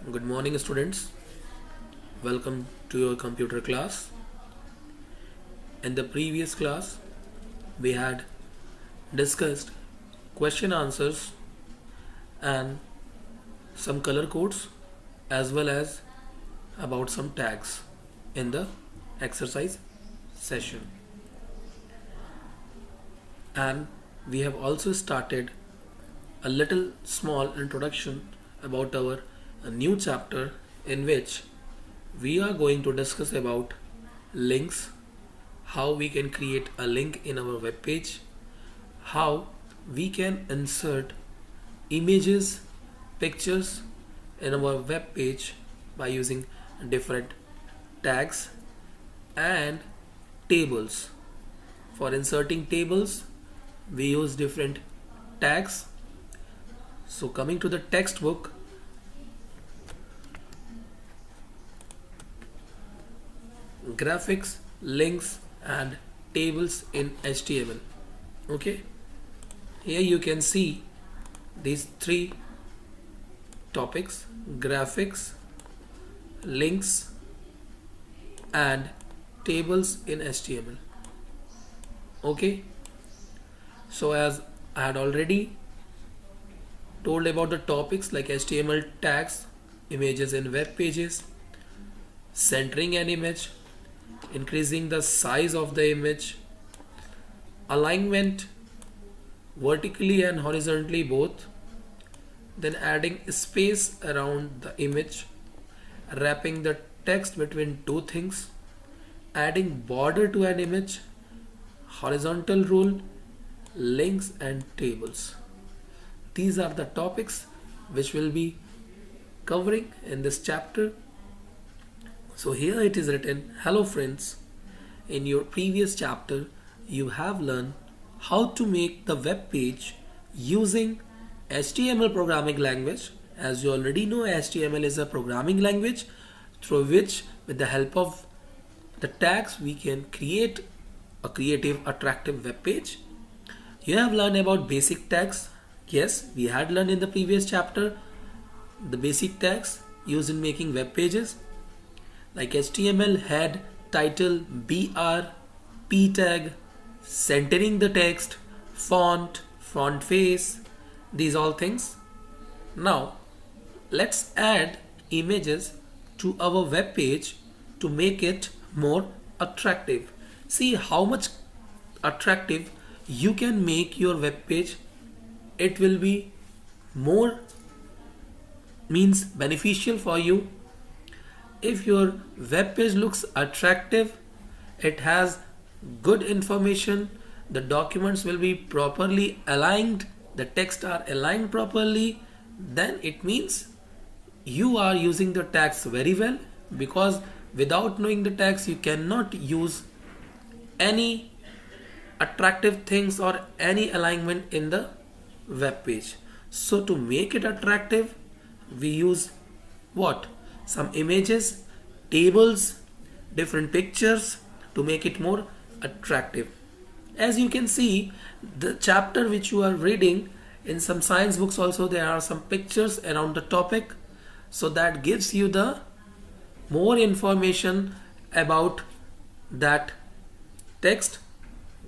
Good morning, students. Welcome to your computer class. In the previous class, we had discussed question answers and some color codes as well as about some tags in the exercise session. And we have also started a little small introduction about our new chapter in which we are going to discuss about links, how we can create a link in our web page, how we can insert images, pictures in our web page by using different tags and tables. For inserting tables, we use different tags. So coming to the textbook, graphics, links and tables in HTML. Okay, here you can see these three topics: graphics, links and tables in HTML. Okay, so as I had already told about the topics like HTML tags, images in web pages, centering an image, increasing the size of the image, alignment vertically and horizontally both, then adding space around the image, wrapping the text between two things, adding border to an image, horizontal rule, links and tables. These are the topics which we'll be covering in this chapter. So here it is written, hello friends, in your previous chapter you have learned how to make the web page using HTML programming language. As you already know, HTML is a programming language through which with the help of the tags we can create a creative, attractive web page. You have learned about basic tags. Yes, we had learned in the previous chapter the basic tags used in making web pages like HTML head, title, BR, P tag, centering the text, font, front face, these all things. Now let's add images to our web page to make it more attractive. See how much attractive you can make your web page. It will be more beneficial for you if your web page looks attractive, it has good information, the documents will be properly aligned, the text are aligned properly, then it means you are using the tags very well, because without knowing the tags you cannot use any attractive things or any alignment in the web page. So to make it attractive, we use what? Some images, tables, different pictures to make it more attractive. As you can see, the chapter which you are reading, in some science books also there are some pictures around the topic, so that gives you the more information about that text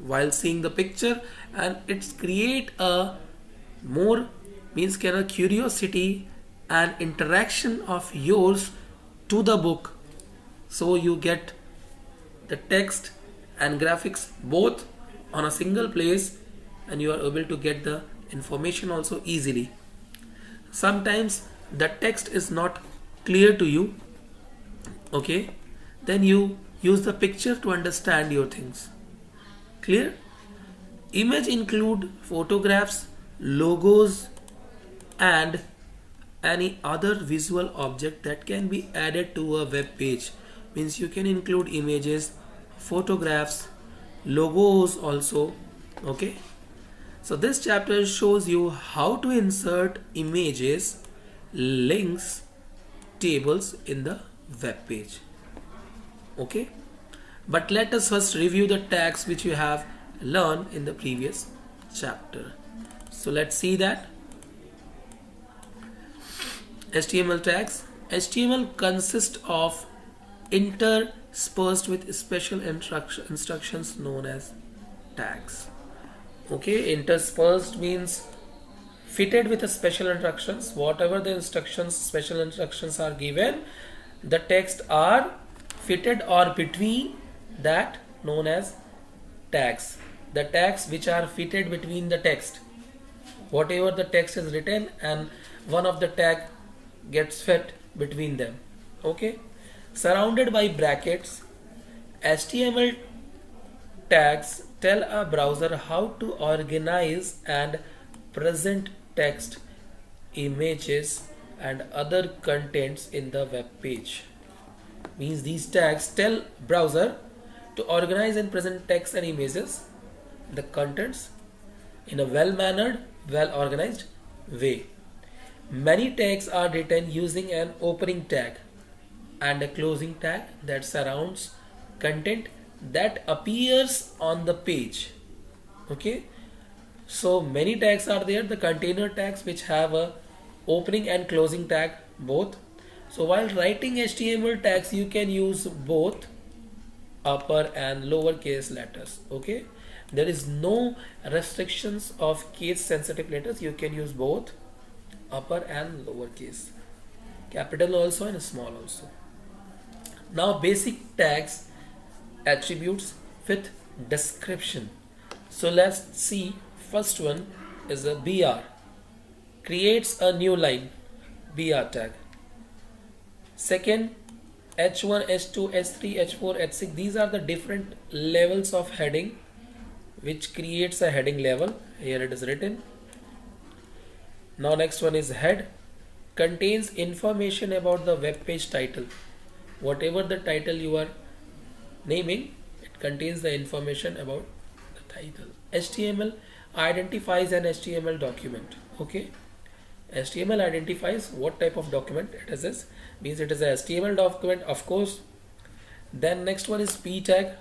while seeing the picture, and it's create a more kind of curiosity and interaction of yours to the book. So you get the text and graphics both on a single place, and you are able to get the information also easily. Sometimes the text is not clear to you, okay, then you use the picture to understand your things. Clear? Image include photographs, logos and any other visual object that can be added to a web page. Means you can include images, photographs, logos also. Okay, so this chapter shows you how to insert images, links, tables in the web page. Okay, but let us first review the tags which you have learned in the previous chapter. So let's see that. HTML tags. HTML consists of interspersed with special instructions known as tags. Okay, interspersed means fitted with a special instructions. Whatever the instructions, special instructions are given, the text are fitted or between that, known as tags. The tags which are fitted between the text, whatever the text is written and one of the tag gets fit between them. Okay, surrounded by brackets, HTML tags tell a browser how to organize and present text, images and other contents in the web page. Means these tags tell browser to organize and present text and images, the contents, in a well-mannered, well-organized way. Many tags are written using an opening tag and a closing tag that surrounds content that appears on the page. Okay, so many tags are there, the container tags which have a opening and closing tag both. So while writing HTML tags you can use both upper and lower case letters. Okay, there is no restrictions of case sensitive letters, you can use both upper and lower case, capital also and small also. Now basic tags, attributes with description. So let's see, first one is a BR, creates a new line, BR tag. Second, H1, H2, H3, H4, H6, these are the different levels of heading which creates a heading level. Here it is written. Now next one is head, contains information about the web page title. Whatever the title you are naming, it contains the information about the title. HTML identifies an HTML document. Okay, HTML identifies what type of document it is. This means it is a HTML document, of course. Then next one is P tag,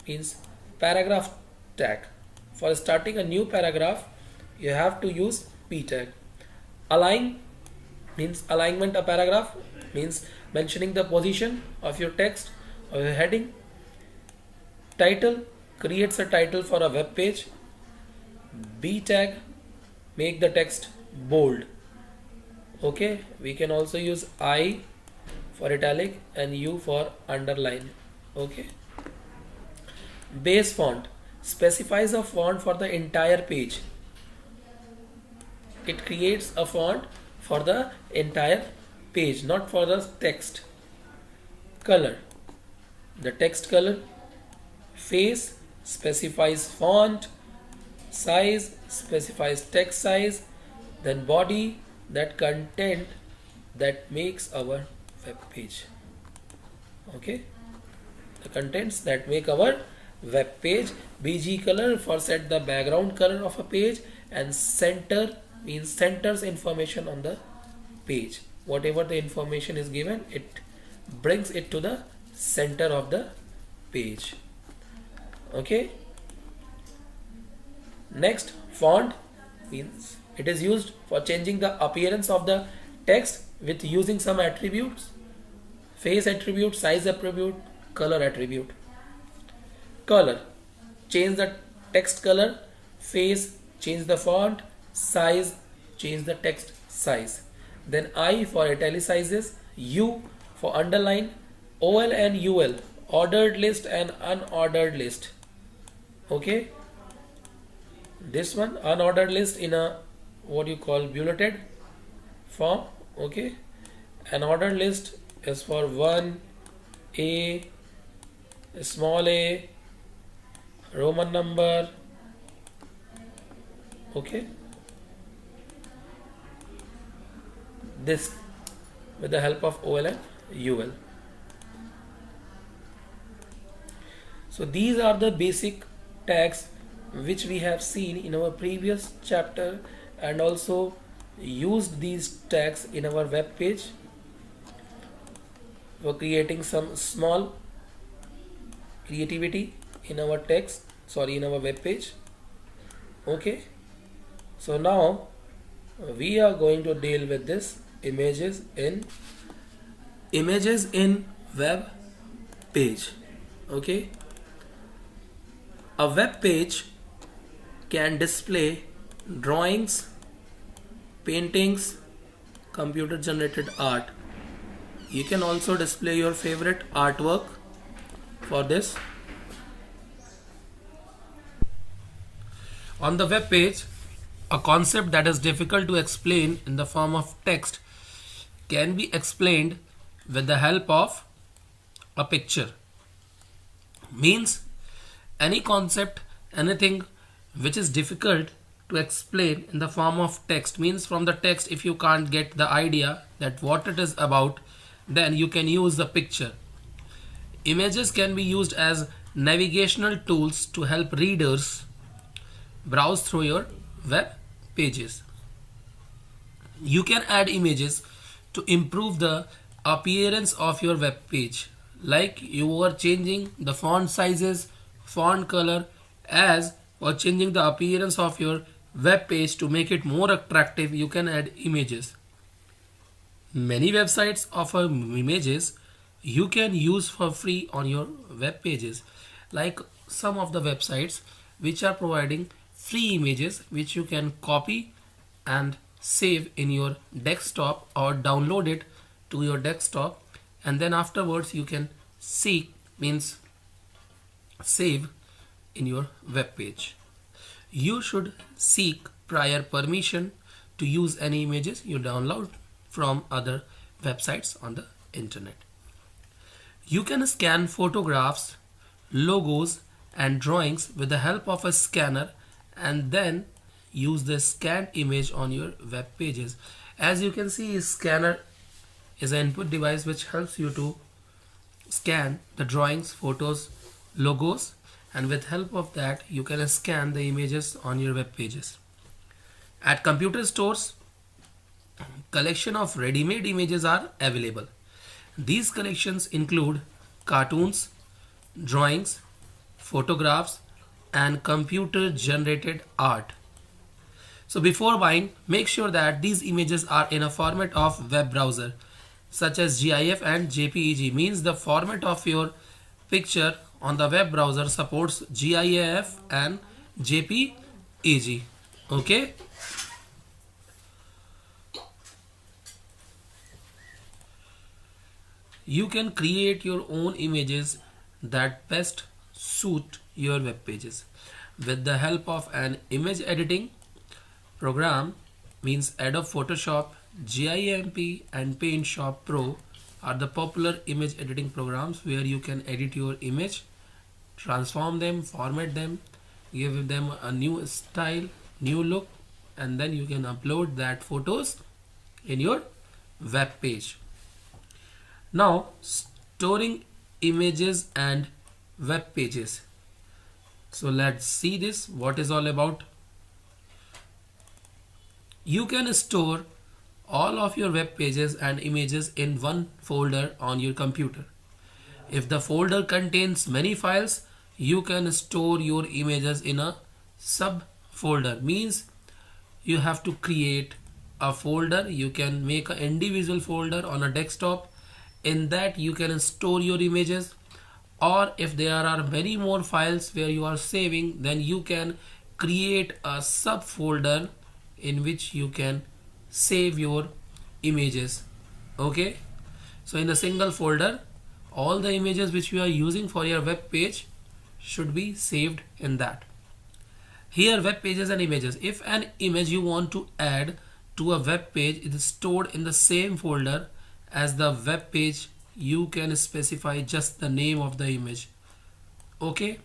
means paragraph tag. For starting a new paragraph you have to use P tag. Align means alignment a paragraph, means mentioning the position of your text or your heading. Title, creates a title for a web page. B tag, make the text bold. Okay, we can also use I for italic and U for underline. Okay, base font, specifies a font for the entire page. It creates a font for the entire page, not for the text. Color, the text color. Face, specifies font. Size, specifies text size. Then body, that content that makes our web page. Okay, the contents that make our web page. BG color, for set the background color of a page. And center means centers information on the page. Whatever the information is given, it brings it to the center of the page. Okay, next, font means it is used for changing the appearance of the text with using some attributes. Face attribute, size attribute, color attribute. Color, change the text color. Face, change the font. Size, change the text size. Then I for italicizes. U for underline. OL and UL, ordered list and unordered list. Okay, this one unordered list in a what you call bulleted form. Okay, an ordered list is for 1A, small a, Roman number. Okay, this with the help of OL and UL. So these are the basic tags which we have seen in our previous chapter, and also used these tags in our web page for creating some small creativity in our text, in our web page. Okay, so now we are going to deal with this images in Images in web page. Okay, a web page can display drawings, paintings, computer generated art. You can also display your favorite artwork for this. On the web page, a concept that is difficult to explain in the form of text can be explained with the help of a picture. Means any concept, anything which is difficult to explain in the form of text, means from the text if you can't get the idea that what it is about, then you can use the picture. Images can be used as navigational tools to help readers browse through your web pages. You can add images to improve the appearance of your web page, like you are changing the font sizes, font color, as or changing the appearance of your web page to make it more attractive. You can add images. Many websites offer images you can use for free on your web pages, like some of the websites which are providing free images which you can copy and save in your desktop or download it to your desktop, and then afterwards you can seek, means save in your web page. You should seek prior permission to use any images you download from other websites on the internet. You can scan photographs, logos and drawings with the help of a scanner and then use the scanned image on your web pages. As you can see, scanner is an input device which helps you to scan the drawings, photos, logos, and with help of that you can scan the images on your web pages. At computer stores, collection of ready-made images are available. These collections include cartoons, drawings, photographs, and computer generated art. So before buying, make sure that these images are in a format of web browser such as GIF and JPEG, means the format of your picture on the web browser supports GIF and JPEG. Okay. You can create your own images that best suit your web pages with the help of an image editing program, means Adobe Photoshop, GIMP and Paint Shop Pro are the popular image editing programs where you can edit your image, transform them, format them, give them a new style, new look, and then you can upload that photos in your web page. Now, storing images and web pages. So let's see this, what is all about. You can store all of your web pages and images in one folder on your computer. If the folder contains many files, you can store your images in a subfolder, means you have to create a folder. You can make an individual folder on a desktop. In that you can store your images, or if there are many more files where you are saving, then you can create a subfolder in which you can save your images. Okay, so in a single folder all the images which you are using for your web page should be saved in that. Here, web pages and images. If an image you want to add to a web page, it is stored in the same folder as the web page. You can specify just the name of the image. Okay,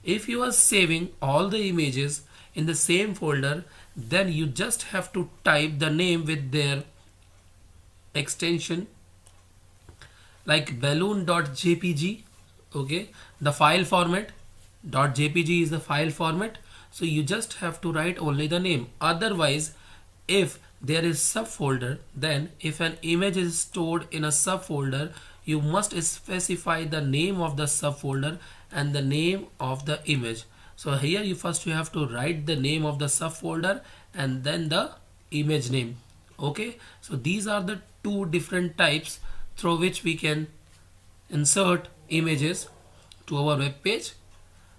if you are saving all the images in the same folder, then you just have to type the name with their extension, like balloon.jpg. okay, the file format .jpg is the file format, so you just have to write only the name. Otherwise, if there is subfolder, then if an image is stored in a subfolder, you must specify the name of the subfolder and the name of the image. So here you have to write the name of the subfolder and then the image name. Okay, so these are the two different types through which we can insert images to our web page.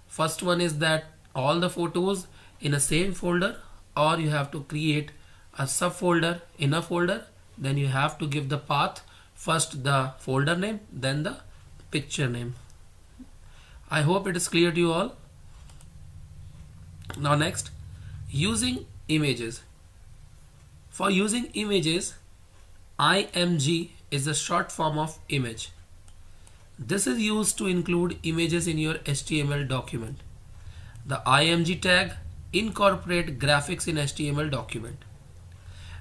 First one is that all the photos in a same folder, or you have to create a subfolder in a folder. Then you have to give the path, first the folder name, then the picture name. I hope it is clear to you all. Now next, using images. For using images, IMG is the short form of image. This is used to include images in your HTML document. The IMG tag incorporates graphics in HTML document.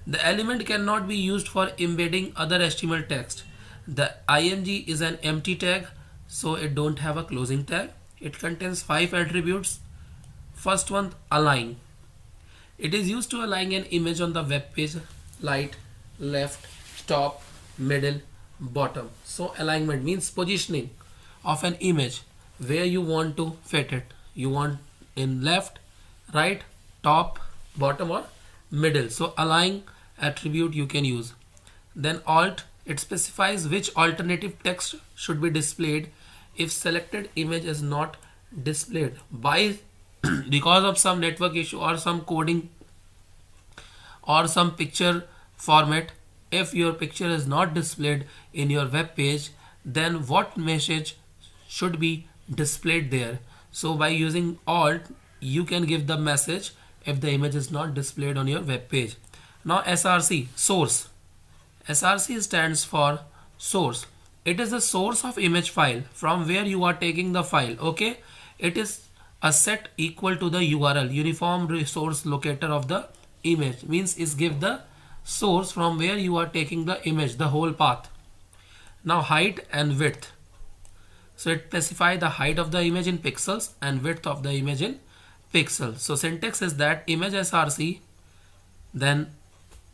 The element cannot be used for embedding other HTML text. The IMG is an empty tag, so it don't have a closing tag. It contains 5 attributes. First one, align. It is used to align an image on the web page, right, left, top, middle, bottom. So alignment means positioning of an image where you want to fit it. You want in left, right, top, bottom or middle. So align attribute you can use. Then alt, it specifies which alternative text should be displayed if selected image is not displayed by because of some network issue or some coding or some picture format. If your picture is not displayed in your web page, then what message should be displayed there? So by using alt, you can give the message if the image is not displayed on your web page. Now SRC, source. SRC stands for source. It is the source of image file from where you are taking the file. Okay, it is a set equal to the URL, uniform resource locator of the image. Means is give the source from where you are taking the image, the whole path. Now height and width. So it specifies the height of the image in pixels and width of the image in pixels. So syntax is that image SRC, then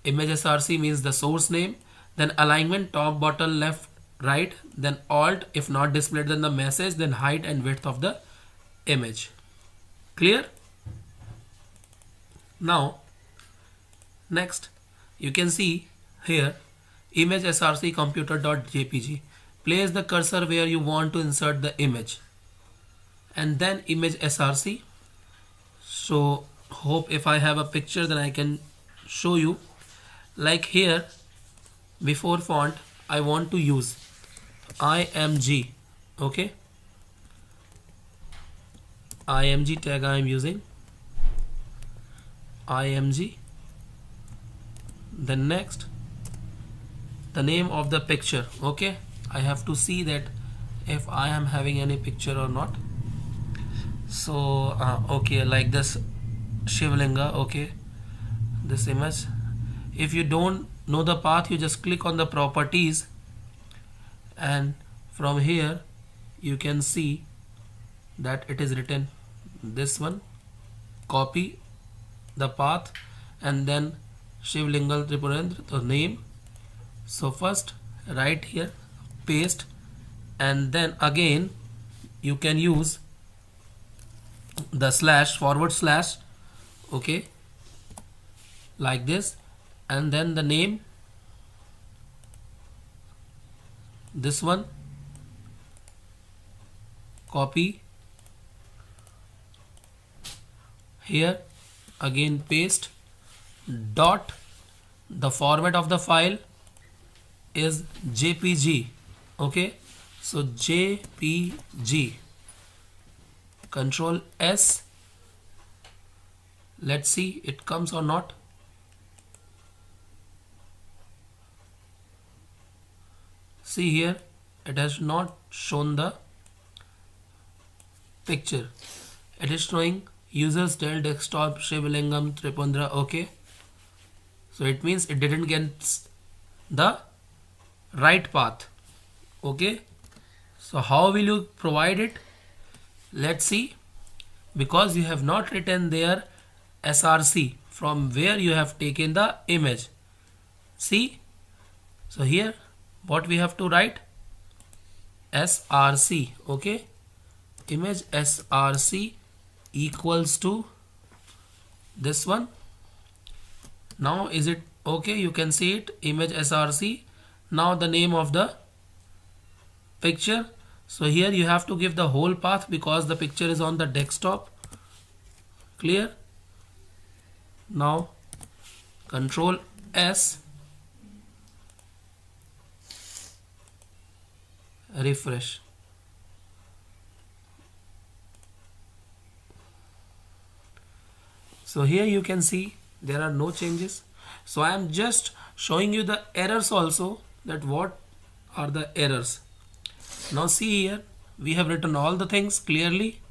image SRC means the source name, then alignment top, bottom, left, right, then alt, if not displayed then the message, then height and width of the image. Clear? Now next you can see here image src computer.jpg. Place the cursor where you want to insert the image and then image src. So hope if I have a picture then I can show you. Like here before font I want to use IMG. Okay, IMG tag I am using IMG. Then next the name of the picture. Okay, I have to see that if I am having any picture or not. So okay, like this Shivlinga. Okay, this image. If you don't know the path, you just click on the properties and from here you can see that it is written this one. Copy the path and then Shivlinga Tripurendra, the name. So first write here, paste, and then again you can use the slash, forward slash, okay, like this, and then the name, this one, copy here, again paste, dot, the format of the file is JPG. Okay, so JPG, Control S. Let's see it comes or not. See here, it has not shown the picture. It is showing users Dell desktop Shivlingam Tripundra. Okay, so it means it didn't get the right path. Okay, so how will you provide it? Let's see. Because you have not written there SRC from where you have taken the image. See, so here what we have to write, SRC. Okay, image SRC equals to this one. Now is it okay? You can see it, image SRC. Now the name of the picture. So here you have to give the whole path because the picture is on the desktop. Clear? Now Control S, refresh. So here you can see there are no changes. So I am just showing you the errors also, that what are the errors. Now see here, we have written all the things clearly.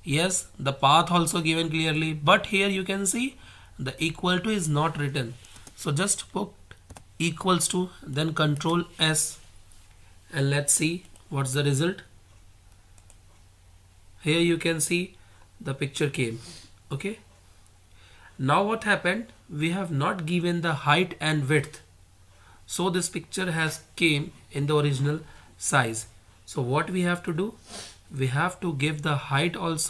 Yes, the path also given clearly, but here you can see the equal to is not written. So just put equals to, then Control S, and let's see what's the result. Here you can see the picture came. Okay. Now what happened? We have not given the height and width. So this picture has came in the original size. So what we have to do? We have to give the height also.